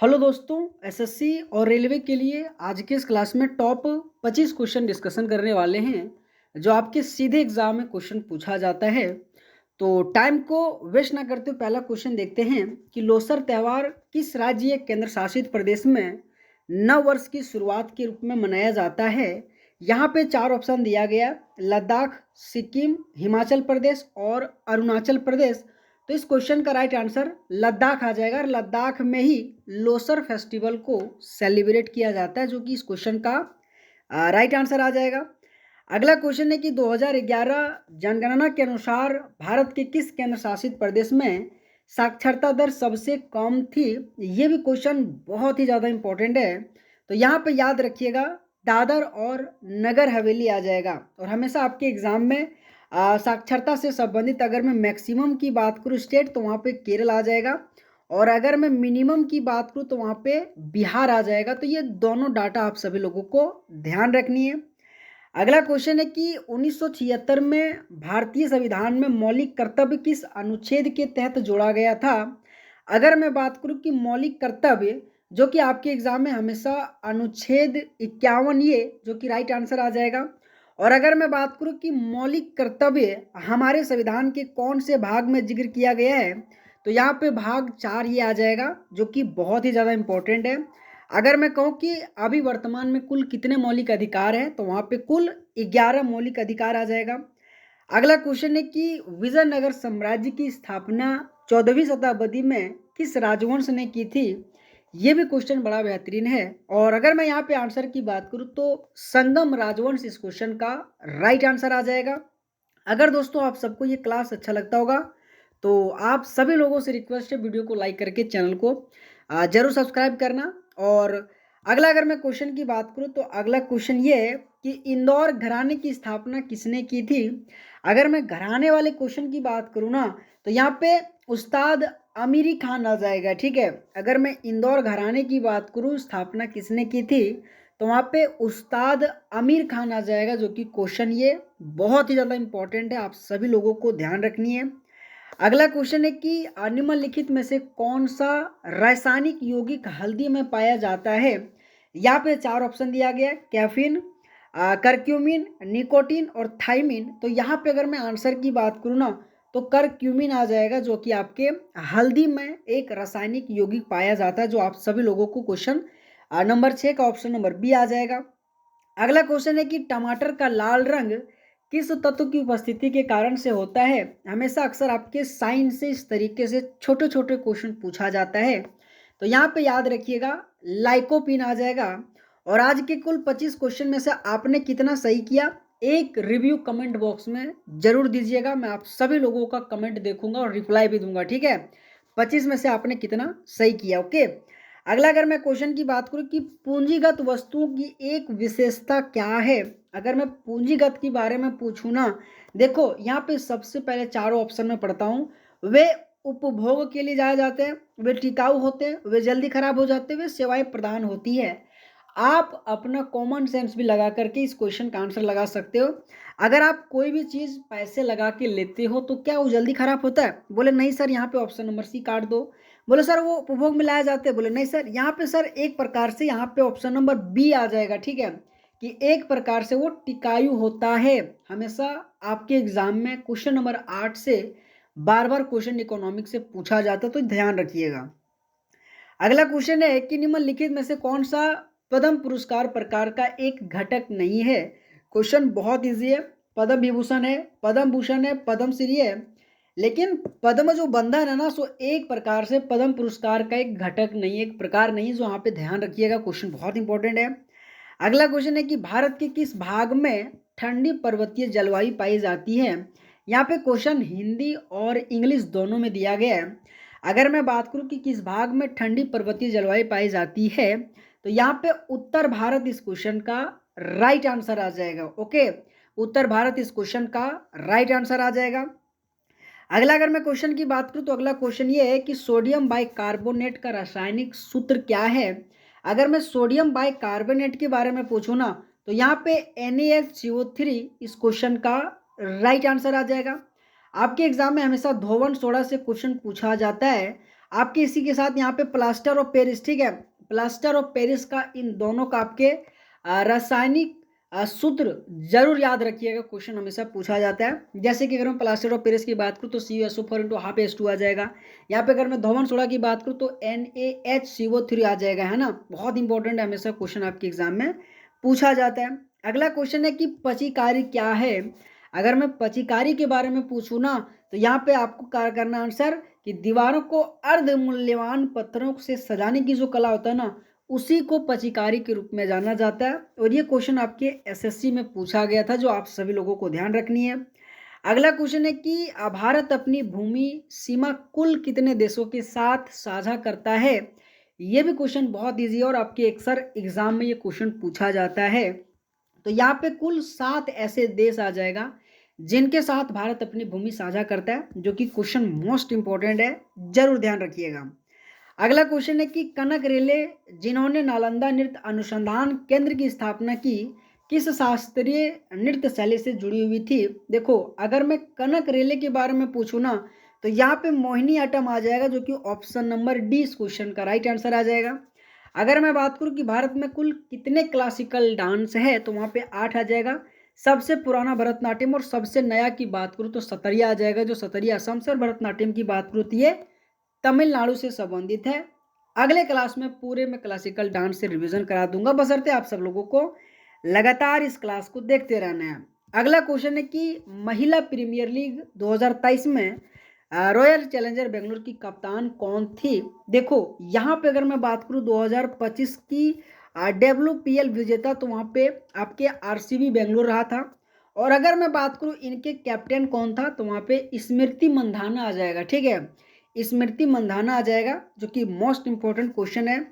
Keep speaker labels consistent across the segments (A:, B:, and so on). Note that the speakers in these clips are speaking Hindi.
A: हेलो दोस्तों, एसएससी और रेलवे के लिए आज के इस क्लास में टॉप 25 क्वेश्चन डिस्कशन करने वाले हैं जो आपके सीधे एग्जाम में क्वेश्चन पूछा जाता है। तो टाइम को वेस्ट ना करते हुए पहला क्वेश्चन देखते हैं कि लोसर त्यौहार किस राज्य या केंद्र शासित प्रदेश में नव वर्ष की शुरुआत के रूप में मनाया जाता है। यहाँ पे चार ऑप्शन दिया गया: लद्दाख, सिक्किम, हिमाचल प्रदेश और अरुणाचल प्रदेश। तो इस क्वेश्चन का राइट आंसर लद्दाख आ जाएगा और लद्दाख में ही लोसर फेस्टिवल को सेलिब्रेट किया जाता है, जो कि इस क्वेश्चन का राइट आंसर आ जाएगा। अगला क्वेश्चन है कि 2011 जनगणना के अनुसार भारत के किस केंद्र शासित प्रदेश में साक्षरता दर सबसे कम थी। ये भी क्वेश्चन बहुत ही ज़्यादा इंपॉर्टेंट है। तो यहाँ पे याद रखिएगा, दादर और नगर हवेली आ जाएगा। और हमेशा आपके एग्जाम में साक्षरता से संबंधित अगर मैं मैक्सिमम की बात करूँ स्टेट, तो वहाँ पे केरल आ जाएगा, और अगर मैं मिनिमम की बात करूँ तो वहाँ पे बिहार आ जाएगा। तो ये दोनों डाटा आप सभी लोगों को ध्यान रखनी है। अगला क्वेश्चन है कि 1976 में भारतीय संविधान में मौलिक कर्तव्य किस अनुच्छेद के तहत जोड़ा गया था। अगर मैं बात करूं कि मौलिक कर्तव्य, जो कि आपके एग्जाम में हमेशा अनुच्छेद 51, ये जो कि राइट आंसर आ जाएगा। और अगर मैं बात करूं कि मौलिक कर्तव्य हमारे संविधान के कौन से भाग में जिक्र किया गया है, तो यहाँ पे भाग 4 ये आ जाएगा, जो कि बहुत ही ज़्यादा इंपॉर्टेंट है। अगर मैं कहूँ कि अभी वर्तमान में कुल कितने मौलिक अधिकार हैं, तो वहाँ पे कुल 11 मौलिक अधिकार आ जाएगा। अगला क्वेश्चन है कि विजयनगर साम्राज्य की स्थापना 14वीं शताब्दी में किस राजवंश ने की थी। ये भी क्वेश्चन बड़ा बेहतरीन है। और अगर मैं यहाँ पे आंसर की बात करूँ तो संगम राजवंश इस क्वेश्चन का राइट आंसर आ जाएगा। अगर दोस्तों आप सबको ये क्लास अच्छा लगता होगा तो आप सभी लोगों से रिक्वेस्ट है, वीडियो को लाइक करके चैनल को जरूर सब्सक्राइब करना। और अगला अगर मैं क्वेश्चन की बात करूं तो अगला क्वेश्चन ये है कि इंदौर घराने की स्थापना किसने की थी। अगर मैं घराने वाले क्वेश्चन की बात करूं ना, तो यहाँ पे उस्ताद अमीरी खान आ जाएगा। ठीक है, अगर मैं इंदौर घराने की बात करूं स्थापना किसने की थी, तो वहाँ पे उस्ताद आमिर खान आ जाएगा, जो कि क्वेश्चन ये बहुत ही ज़्यादा इंपॉर्टेंट है, आप सभी लोगों को ध्यान रखनी है। अगला क्वेश्चन है कि निम्नलिखित में से कौन सा रासायनिक यौगिक हल्दी में पाया जाता है। यहाँ पे चार ऑप्शन दिया गया: कैफीन, करक्यूमिन, निकोटीन और थाइमिन। तो यहाँ पे अगर मैं आंसर की बात करूँ ना, तो करक्यूमिन आ जाएगा, जो कि आपके हल्दी में एक रासायनिक यौगिक पाया जाता है, जो आप सभी लोगों को क्वेश्चन नंबर 6 का ऑप्शन नंबर बी आ जाएगा। अगला क्वेश्चन है कि टमाटर का लाल रंग किस तत्व की उपस्थिति के कारण से होता है। हमेशा अक्सर आपके साइंस से इस तरीके से छोटे छोटे क्वेश्चन पूछा जाता है। तो यहाँ पे याद रखिएगा, लाइकोपिन आ जाएगा। और आज के कुल 25 क्वेश्चन में से आपने कितना सही किया, एक रिव्यू कमेंट बॉक्स में जरूर दीजिएगा। मैं आप सभी लोगों का कमेंट देखूंगा और रिप्लाई भी दूंगा। ठीक है, 25 में से आपने कितना सही किया। ओके, अगला अगर मैं क्वेश्चन की बात करूं कि पूंजीगत वस्तुओं की एक विशेषता क्या है। अगर मैं पूंजीगत के बारे में पूछूं ना, देखो यहाँ पे सबसे पहले चारों ऑप्शन में पढ़ता हूं। वे उपभोग के लिए जाए जाते हैं, वे टिकाऊ होते हैं, वे जल्दी खराब हो जाते हैं, वे सेवाएं प्रदान होती है। आप अपना कॉमन सेंस भी लगा करके इस क्वेश्चन का आंसर लगा सकते हो। अगर आप कोई भी चीज़ पैसे लगा के लेते हो तो क्या वो जल्दी खराब होता है? बोले नहीं सर, यहाँ पे ऑप्शन नंबर सी काट दो। बोले सर वो उपभोग में लाए जाते हैं। बोले नहीं सर, यहाँ पे सर एक प्रकार से यहाँ पे ऑप्शन नंबर बी आ जाएगा। ठीक है, कि एक प्रकार से वो टिकाऊ होता है। हमेशा आपके एग्जाम में क्वेश्चन नंबर 8 से बार बार क्वेश्चन इकोनॉमिक्स से पूछा जाता है, तो ध्यान रखिएगा। अगला क्वेश्चन है कि निम्नलिखित में से कौन सा पद्म पुरस्कार प्रकार का एक घटक नहीं है। क्वेश्चन बहुत इजी है, पद्म विभूषण है, पद्म भूषण है, पद्म श्री है। लेकिन पद्म जो बंधन है ना, सो एक प्रकार से पद्म पुरस्कार का एक घटक नहीं है, एक प्रकार नहीं है। जो यहाँ पे ध्यान रखिएगा, क्वेश्चन बहुत इंपॉर्टेंट है। अगला क्वेश्चन है कि भारत के किस भाग में ठंडी पर्वतीय जलवायु पाई जाती है। यहाँ पे क्वेश्चन हिंदी और इंग्लिश दोनों में दिया गया है। अगर मैं बात करूँ कि किस भाग में ठंडी पर्वतीय जलवायु पाई जाती है, तो यहाँ पे उत्तर भारत इस क्वेश्चन का राइट आंसर आ जाएगा। ओके, उत्तर भारत इस क्वेश्चन का राइट आंसर आ जाएगा। अगला अगर मैं क्वेश्चन की बात करूं तो अगला क्वेश्चन ये है कि सोडियम बाइकार्बोनेट का रासायनिक सूत्र क्या है। अगर मैं सोडियम बाइकार्बोनेट के बारे में पूछूं ना, तो यहाँ पे NaCO3 इस क्वेश्चन का राइट आंसर आ जाएगा। आपके एग्जाम में हमेशा धोवन सोडा से क्वेश्चन पूछा जाता है। आपके इसी के साथ यहाँ पे प्लास्टर ऑफ पेरिस, ठीक है, प्लास्टर ऑफ पेरिस का इन दोनों का आपके रासायनिक सूत्र जरूर याद रखिएगा, क्वेश्चन हमेशा पूछा जाता है। जैसे कि अगर मैं प्लास्टर ऑफ पेरिस की बात करूँ तो CuSO4 इंटू हाफ H2 आ जाएगा। यहाँ पे अगर मैं धोवन सोडा की बात करूँ तो NaHCO3 आ जाएगा, है ना। बहुत इंपॉर्टेंट है, हमेशा क्वेश्चन आपके एग्जाम में पूछा जाता है। अगला क्वेश्चन है कि पचिकारी क्या है। अगर मैं पचिकारी के बारे में पूछूँ ना तो यहाँ पे आपको क्या करना आंसर कि दीवारों को अर्ध मूल्यवान पत्थरों से सजाने की जो कला होता है ना, उसी को पचिकारी के रूप में जाना जाता है। और ये क्वेश्चन आपके SSC में पूछा गया था, जो आप सभी लोगों को ध्यान रखनी है। अगला क्वेश्चन है कि भारत अपनी भूमि सीमा कुल कितने देशों के साथ साझा करता है। ये भी क्वेश्चन बहुत ईजी है और आपके अक्सर एग्जाम में ये क्वेश्चन पूछा जाता है। तो यहाँ पे कुल 7 ऐसे देश आ जाएगा जिनके साथ भारत अपनी भूमि साझा करता है, जो कि क्वेश्चन मोस्ट इंपॉर्टेंट है, जरूर ध्यान रखिएगा। अगला क्वेश्चन है कि कनक रेले जिन्होंने नालंदा नृत्य अनुसंधान केंद्र की स्थापना की, किस शास्त्रीय नृत्य शैली से जुड़ी हुई थी। देखो, अगर मैं कनक रेले के बारे में पूछूं ना तो यहाँ पे मोहिनी आटम आ जाएगा, जो कि ऑप्शन नंबर डी इस क्वेश्चन का राइट आंसर आ जाएगा। अगर मैं बात करूं कि भारत में कुल कितने क्लासिकल डांस है तो वहाँ पे 8 आ जाएगा। सबसे पुराना भरतनाट्यम और सबसे नया की बात करूँ तो सतरिया आ जाएगा, जो सतरिया असम से, और भरतनाट्यम की बात करूँ तो ये तमिलनाडु से संबंधित है। अगले क्लास में पूरे में क्लासिकल डांस से रिवीजन करा दूंगा, बशर्ते आप सब लोगों को लगातार इस क्लास को देखते रहना है। अगला क्वेश्चन है कि महिला प्रीमियर लीग 2023 में रॉयल चैलेंजर बेंगलोर की कप्तान कौन थी। देखो, यहाँ पे अगर मैं बात करूँ 2025 की WPL विजेता तो वहाँ पे आपके RCB बेंगलोर रहा था। और अगर मैं बात करूँ इनके कैप्टन कौन था तो वहाँ पे स्मृति मंधाना आ जाएगा, ठीक है, स्मृति मंधाना आ जाएगा, जो कि मोस्ट इंपॉर्टेंट क्वेश्चन है।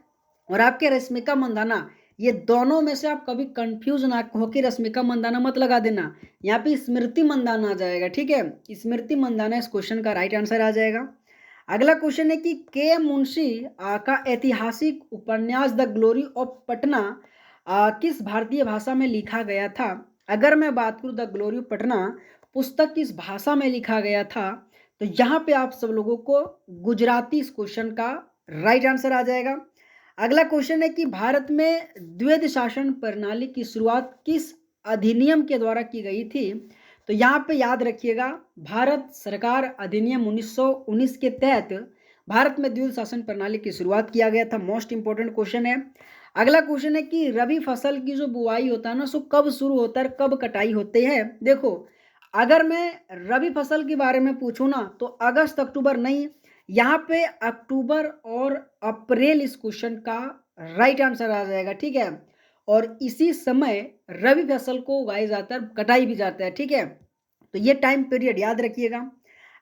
A: और आपके रश्मिका मंदाना, ये दोनों में से आप कभी कंफ्यूज ना हो कि रश्मिका मंदाना मत लगा देना, यहाँ पे स्मृति मंदाना आ जाएगा, ठीक है, स्मृति मंदाना इस क्वेश्चन का राइट आंसर आ जाएगा। अगला क्वेश्चन है कि K.M. मुंशी का ऐतिहासिक उपन्यास द ग्लोरी ऑफ पटना किस भारतीय भाषा में लिखा गया था। अगर मैं बात करूँ द ग्लोरी ऑफ पटना पुस्तक किस भाषा में लिखा गया था तो यहाँ पे आप सब लोगों को गुजराती इस क्वेश्चन का राइट आंसर आ जाएगा। अगला क्वेश्चन है कि भारत में द्वैध शासन प्रणाली की शुरुआत किस अधिनियम के द्वारा की गई थी। तो यहाँ पे याद रखिएगा, भारत सरकार अधिनियम 1919 के तहत भारत में द्वैध शासन प्रणाली की शुरुआत किया गया था। मोस्ट इंपॉर्टेंट क्वेश्चन है। अगला क्वेश्चन है कि रबी फसल की जो बुआई होता है ना, सो कब शुरू होता है, कब कटाई होती है। देखो, अगर मैं रबी फसल के बारे में पूछूं ना तो अगस्त अक्टूबर नहीं, यहाँ पे अक्टूबर और अप्रैल इस क्वेश्चन का राइट आंसर आ जाएगा, ठीक है। और इसी समय रबी फसल को उगाया जाता है, कटाई भी जाता है, ठीक है। तो ये टाइम पीरियड याद रखिएगा।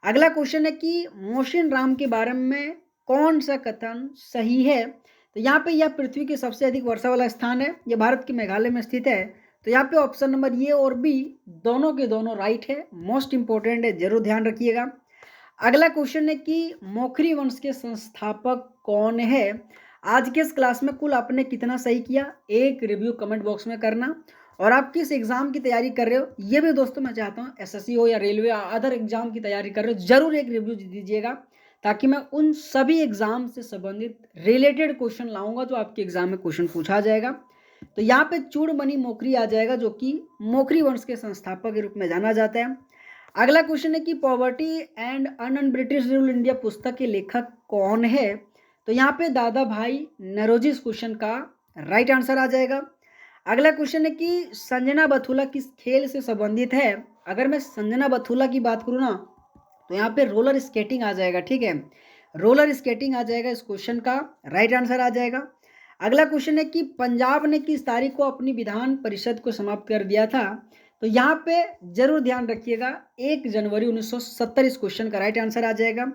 A: अगला क्वेश्चन है कि मोहसिन राम के बारे में कौन सा कथन सही है। तो यहाँ पे यह पृथ्वी के सबसे अधिक वर्षा वाला स्थान है, यह भारत के मेघालय में स्थित है। तो यहाँ पे ऑप्शन नंबर ए और बी दोनों के दोनों राइट है, मोस्ट इंपॉर्टेंट है, जरूर ध्यान रखिएगा। अगला क्वेश्चन है कि मोखरी वंश के संस्थापक कौन है। आज के इस क्लास में कुल आपने कितना सही किया, एक रिव्यू कमेंट बॉक्स में करना। और आप किस एग्जाम की तैयारी कर रहे हो ये भी दोस्तों मैं चाहता हूँ, SSC हो या रेलवे या अदर एग्जाम की तैयारी कर रहे हो, जरूर एक रिव्यू दीजिएगा, ताकि मैं उन सभी एग्जाम से संबंधित रिलेटेड क्वेश्चन लाऊंगा जो आपके एग्जाम में क्वेश्चन पूछा जाएगा। तो यहाँ पे चूड़मणि मोखरी आ जाएगा, जो कि मोखरी वंश के संस्थापक के रूप में जाना जाता है। अगला क्वेश्चन है कि poverty and earn British rule India पुस्तक के लेखक कौन है। तो यहाँ पे दादा भाई नरोजी इस क्वेश्चन का राइट आंसर आ जाएगा। अगला क्वेश्चन है कि संजना बथुला किस खेल से संबंधित है। अगर मैं संजना बथुला की बात करूँ ना तो यहाँ पे रोलर स्केटिंग आ जाएगा, ठीक है, रोलर स्केटिंग आ जाएगा, इस क्वेश्चन का राइट आंसर आ जाएगा। अगला क्वेश्चन है कि पंजाब ने किस तारीख को अपनी विधान परिषद को समाप्त कर दिया था। तो यहाँ पे जरूर ध्यान रखिएगा, 1 जनवरी 1970 इस क्वेश्चन का राइट आंसर आ जाएगा।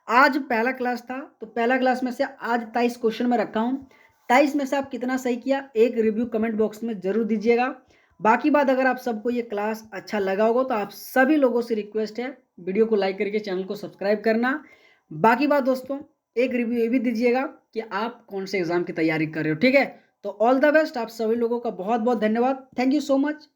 A: आज पहला क्लास था तो पहला क्लास में से आज 23 क्वेश्चन में रखा हूँ, 23 में से आप कितना सही किया एक रिव्यू कमेंट बॉक्स में जरूर दीजिएगा। बाकी बात, अगर आप सबको ये क्लास अच्छा लगा होगा तो आप सभी लोगों से रिक्वेस्ट है वीडियो को लाइक करके चैनल को सब्सक्राइब करना। बाकी बात दोस्तों, एक रिव्यू ये भी दीजिएगा कि आप कौन से एग्जाम की तैयारी कर रहे हो, ठीक है। तो ऑल द बेस्ट, आप सभी लोगों का बहुत बहुत धन्यवाद, थैंक यू सो मच।